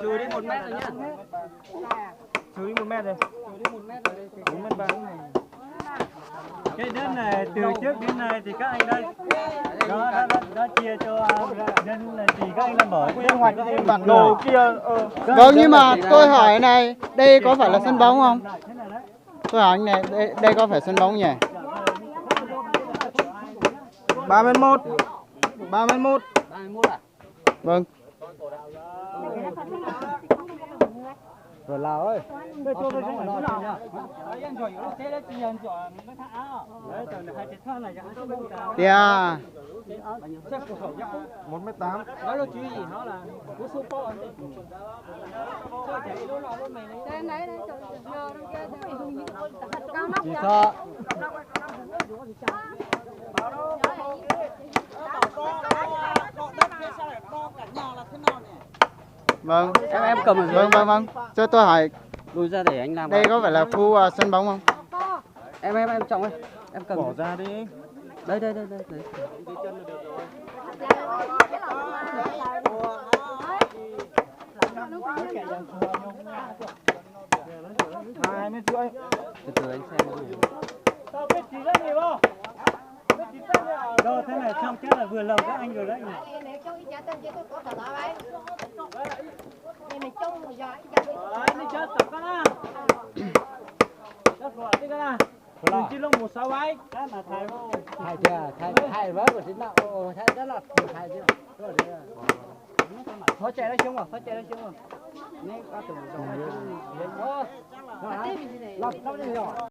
Trừ đi 1 mét rồi nhá. Trừ đi 1 mét rồi. Trừ đi 1 mét rồi. 4 mét 3. Cái đất này từ trước đến nay thì các anh đã chia cho dân là chỉ các anh đã mở quy hoạch bản đồ kia. Vâng, nhưng mà tôi hỏi này, đây có phải là sân bóng không? Tôi hỏi anh này, đây có phải sân bóng nhỉ? 3m1. 3m1. 31 à? Vâng. Rồi Lào ơi. Yeah. 1m8. Nói là chú gì nó là cú super anh đi. Chỉ sợ. Vâng. Em cầm ở dưới. Vâng. Cho tôi hỏi, Lùi ra để anh làm. đây có phải là khu sân bóng không? Em trọng ơi. Em cầm. Bỏ ra đi. Đây. Hai mét rưỡi. Từ anh xem. Đâu thế này trong chắc là vừa lòng các anh rồi đấy. Chỉ lông 167. Cái mà thay vô. Thay với của chính đạo. Thay rất là thay chứ. Thôi chạy ra xuống rồi. Nên có từ rồi. Lọc đi rồi.